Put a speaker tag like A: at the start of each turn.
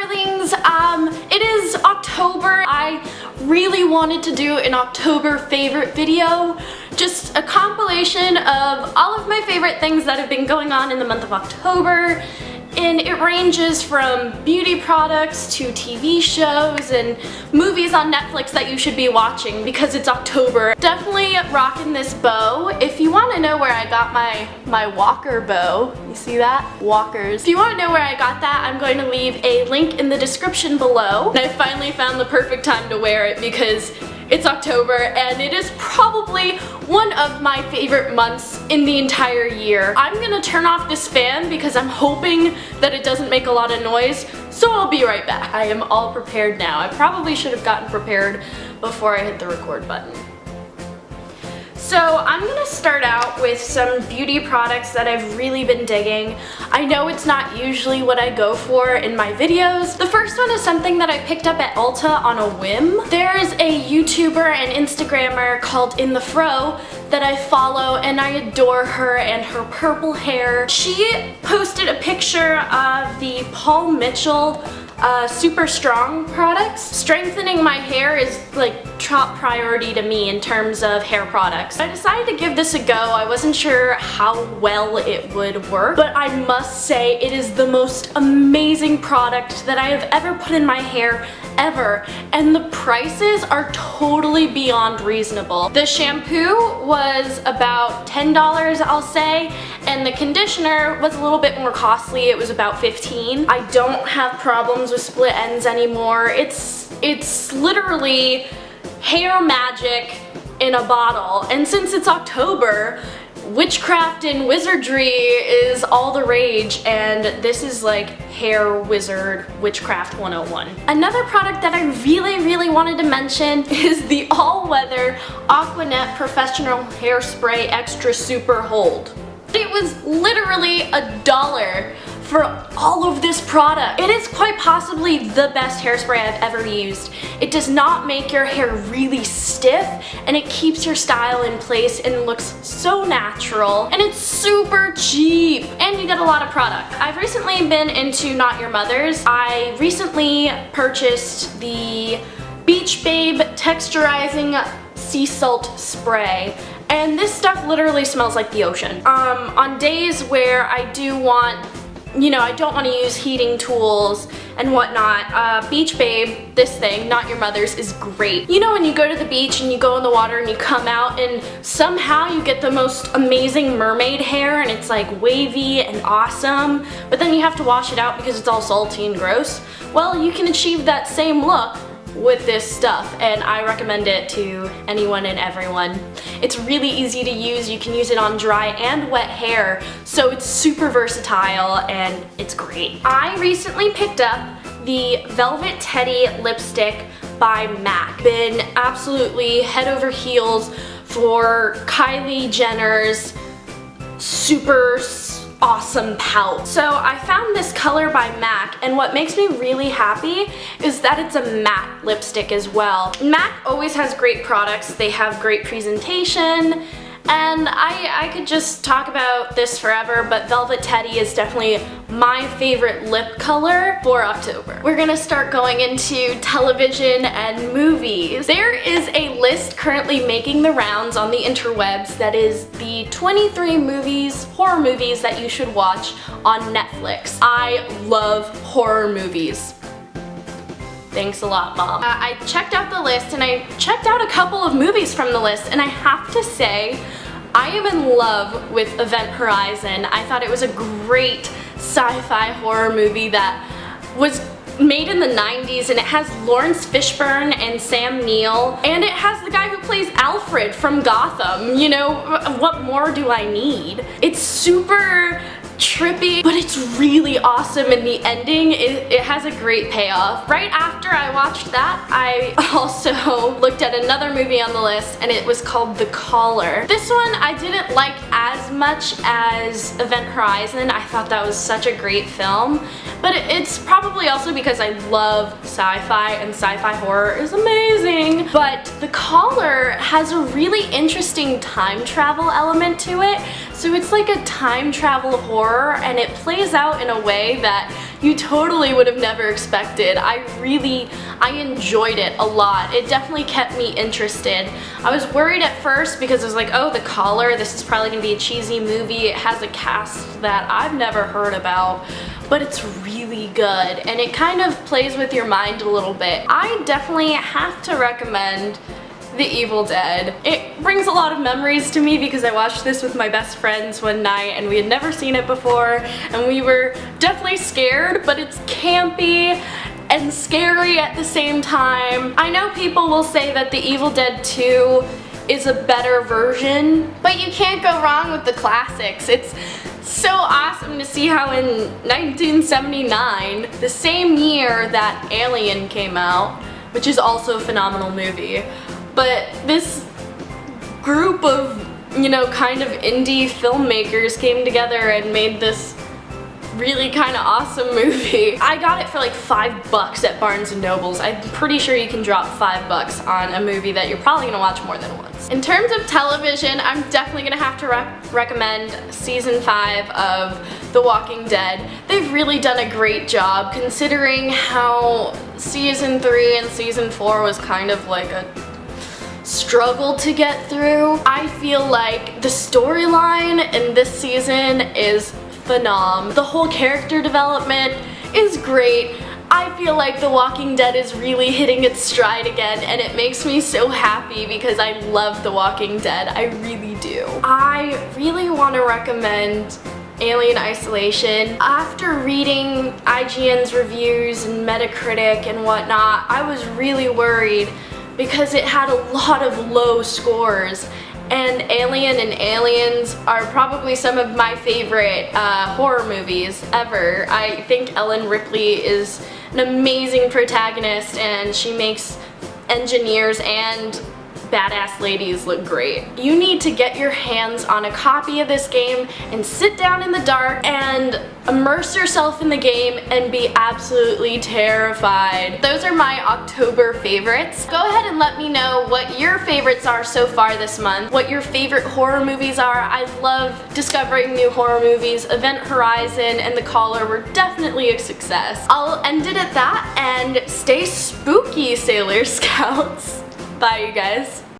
A: darlings, it is October. I really wanted to do an October favorite video, just a compilation of all of my favorite things that have been going on in the month of October. And it ranges from beauty products to TV shows and movies on Netflix that you should be watching because it's October. Definitely rocking this bow. If you want to know where I got my walker bow, you see that? Walkers. If you want to know where I got that, I'm going to leave a link in the description below. And I finally found the perfect time to wear it because it's October and it is probably one of my favorite months in the entire year. I'm gonna turn off this fan because I'm hoping that it doesn't make a lot of noise, so I'll be right back. I am all prepared now. I probably should have gotten prepared before I hit the record button. So I'm gonna start out with some beauty products that I've really been digging. I know it's not usually what I go for in my videos. The first one is something that I picked up at Ulta on a whim. There's a YouTuber and Instagrammer called In The Fro that I follow and I adore her and her purple hair. She posted a picture of the Paul Mitchell Super Strong products. Strengthening my hair is like top priority to me in terms of hair products. I decided to give this a go. I wasn't sure how well it would work, but I must say it is the most amazing product that I have ever put in my hair ever, and the prices are totally beyond reasonable. The shampoo was about $10, I'll say, and the conditioner was a little bit more costly. It was about $15. I don't have problems with split ends anymore. It's literally hair magic in a bottle, and since it's October, witchcraft and wizardry is all the rage, and this is like hair wizard witchcraft 101. Another product that I really wanted to mention is the all-weather Aquanet Professional Hairspray Extra Super Hold. It was literally $1 for all of this product. It is quite possibly the best hairspray I've ever used. It does not make your hair really stiff, and it keeps your style in place and looks so natural, and it's super cheap, and you get a lot of product. I've recently been into Not Your Mother's. I recently purchased the Beach Babe Texturizing Sea Salt Spray, and this stuff literally smells like the ocean. On days where I do want, I don't want to use heating tools and whatnot, Beach Babe, this thing, Not Your Mother's, is great. You know when you go to the beach and you go in the water and you come out and somehow you get the most amazing mermaid hair and it's like wavy and awesome, but then you have to wash it out because it's all salty and gross? Well, you can achieve that same look with this stuff, and I recommend it to anyone and everyone. It's really easy to use. You can use it on dry and wet hair, so it's super versatile and it's great. I recently picked up the Velvet Teddy lipstick by MAC. Been absolutely head over heels for Kylie Jenner's super awesome pout. So I found this color by MAC, and what makes me really happy is that it's a matte lipstick as well. MAC always has great products. They have great presentation, and I could just talk about this forever, but Velvet Teddy is definitely my favorite lip color for October. We're gonna start going into television and movies. There is a list currently making the rounds on the interwebs that is the 23 horror movies that you should watch on Netflix. I love horror movies. Thanks a lot, Mom. I checked out the list and I checked out a couple of movies from the list, and I have to say, I am in love with Event Horizon. I thought it was a great sci-fi horror movie that was made in the 90s, and it has Lawrence Fishburne and Sam Neill, and it has the guy who plays Alfred from Gotham. What more do I need? It's super trippy, but it's really awesome, and the ending, it has a great payoff. Right after I watched that, I also looked at another movie on the list, and it was called The Caller. This one I didn't like as much as Event Horizon. I thought that was such a great film, but it's probably also because I love sci-fi, and sci-fi horror is amazing. But The Caller has a really interesting time travel element to it. So it's like a time travel horror, and it plays out in a way that you totally would have never expected. I enjoyed it a lot. It definitely kept me interested. I was worried at first because I was like, oh, the collar, this is probably gonna be a cheesy movie. It has a cast that I've never heard about, but it's really good and it kind of plays with your mind a little bit. I definitely have to recommend The Evil Dead. It brings a lot of memories to me because I watched this with my best friends one night and we had never seen it before and we were definitely scared, but it's campy and scary at the same time. I know people will say that The Evil Dead 2 is a better version, but you can't go wrong with the classics. It's so awesome to see how in 1979, the same year that Alien came out, which is also a phenomenal movie, but this group of, you know, kind of indie filmmakers came together and made this really kind of awesome movie. I got it for like $5 at Barnes & Noble's. I'm pretty sure you can drop $5 on a movie that you're probably gonna watch more than once. In terms of television, I'm definitely gonna have to recommend season 5 of The Walking Dead. They've really done a great job considering how season 3 and season 4 was kind of like a struggle to get through. I feel like the storyline in this season is phenomenal. The whole character development is great. I feel like The Walking Dead is really hitting its stride again and it makes me so happy because I love The Walking Dead. I really do. I really want to recommend Alien Isolation. After reading IGN's reviews and Metacritic and whatnot, I was really worried because it had a lot of low scores. And Alien and Aliens are probably some of my favorite horror movies ever. I think Ellen Ripley is an amazing protagonist and she makes engineers and badass ladies look great. You need to get your hands on a copy of this game and sit down in the dark and immerse yourself in the game and be absolutely terrified. Those are my October favorites. Go ahead and let me know what your favorites are so far this month, what your favorite horror movies are. I love discovering new horror movies. Event Horizon and The Caller were definitely a success. I'll end it at that and stay spooky, Sailor Scouts. Bye, you guys.